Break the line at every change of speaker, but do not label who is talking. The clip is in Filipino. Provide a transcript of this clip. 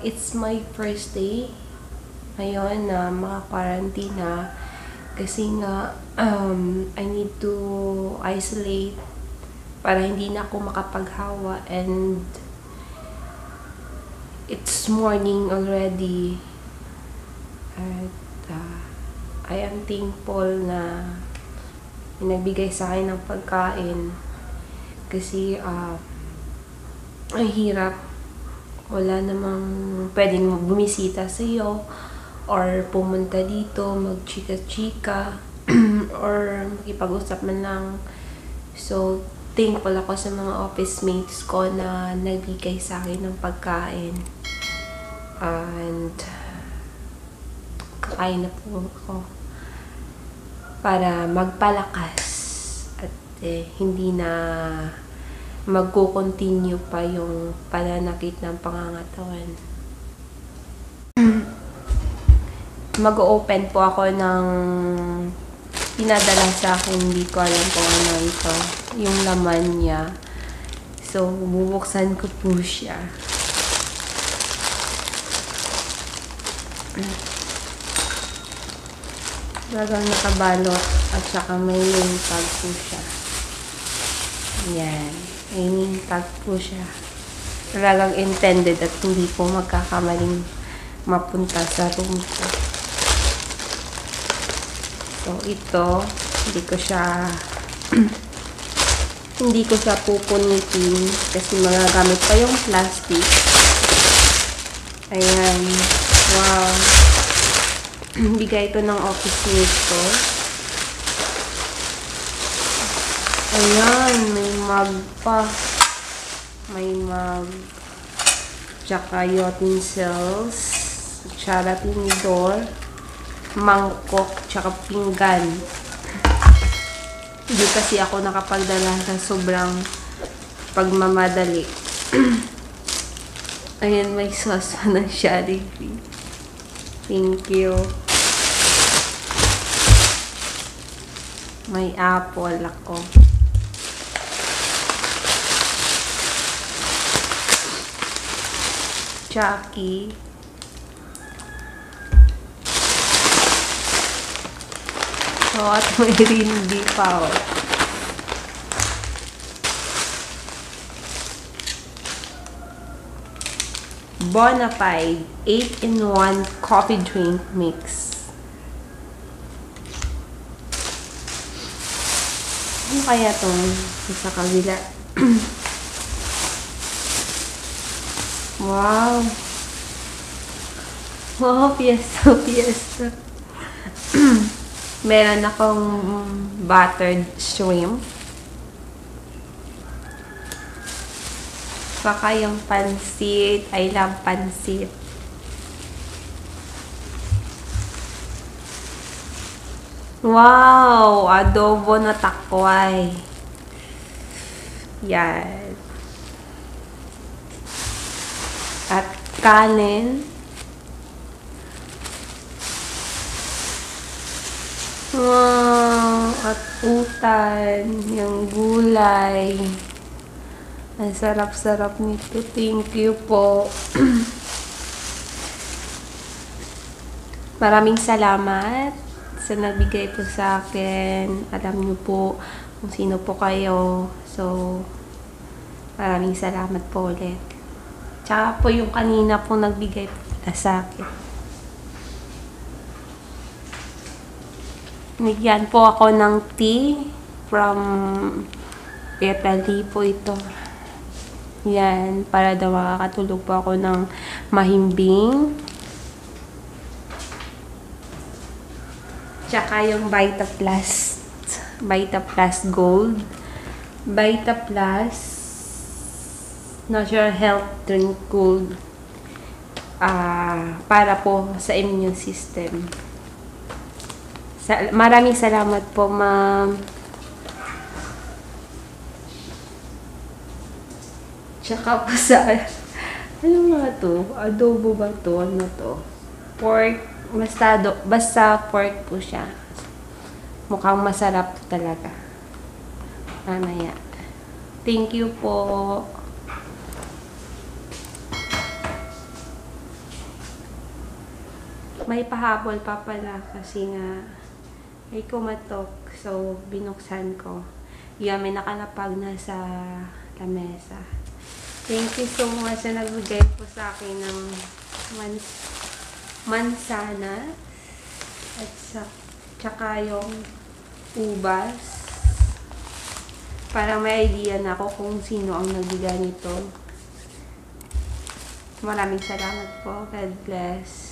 it's my first day ngayon na maka-quarantine na. Kasi nga, I need to isolate para hindi na ako makapaghawa. And it's morning already. At I am thankful na nagbigay sa akin ng pagkain. Kasi ang hirap. Wala namang pwedeng bumisita sa iyo or pumunta dito, magchika-chika or makipag-usap man lang. So, thankful ako sa mga office mates ko na nagbigay sa akin ng pagkain. And kakain na po ako para magpalakas at hindi na magko-continue pa yung pananakit ng pangangatawan. Mag-open po ako ng pinadala sa akin, hindi ko alam kung ano ito, yung laman niya. So, bubuksan ko po siya. Talagang nakabalot at saka may name tag po siya. Yan. May name tag po siya. Talagang intended at hindi po magkakamaling mapunta sa room ko. So, ito, hindi ko siya pupunitin kasi magagamit pa yung plastic. Ayan. Wow. Bigay ito ng office mate ko. Ayan, may mug pa. May mug. Tsaka utensils. Tsara tinidor. Mangkok. Tsaka pinggan. Hindi kasi ako nakapagdala sa sobrang pagmamadali. Ayan, may sauce pa ng Jollibee. Thank you. May apple ako. Chucky. Oh, at may rindi pa. Bonafide 8-in-1 coffee drink mix. Ano kaya itong sa kabila? Wow! Wow, fiesta. Meron akong buttered shrimp. Saka yung pansit. I love pansit. Wow! Adobo na takway. Yan. At kanin. Wow! At utan. Yung gulay. Ang sarap-sarap nito. Thank you po. Maraming salamat sa nagbigay po sa akin. Alam niyo po kung sino po kayo. So, maraming salamat po ulit. Tsaka po yung kanina po nagbigay po sa akin. Nigyan po ako ng tea from Italy po ito. Yan, para daw makakatulog po ako ng mahimbing. Tsaka yung Vita Plus Gold. Vita Plus Natural Health Drink Gold. Para po sa immune system. Maraming salamat po, ma'am. Tsaka po sa, ano nga to? Adobo ba to? Ano to? Pork. Basta pork po siya. Mukhang masarap talaga. Mamaya. Thank you po. may pahabol pa pala kasi nga ay kumatok. So, binuksan ko. Yan, may nakalapag na sa lamesa. Thank you so much na nagbigay po sa akin ng mansana at tsaka yung ubas. Para may idea na ako kung sino ang nagbigay nito. Maraming salamat po. God bless.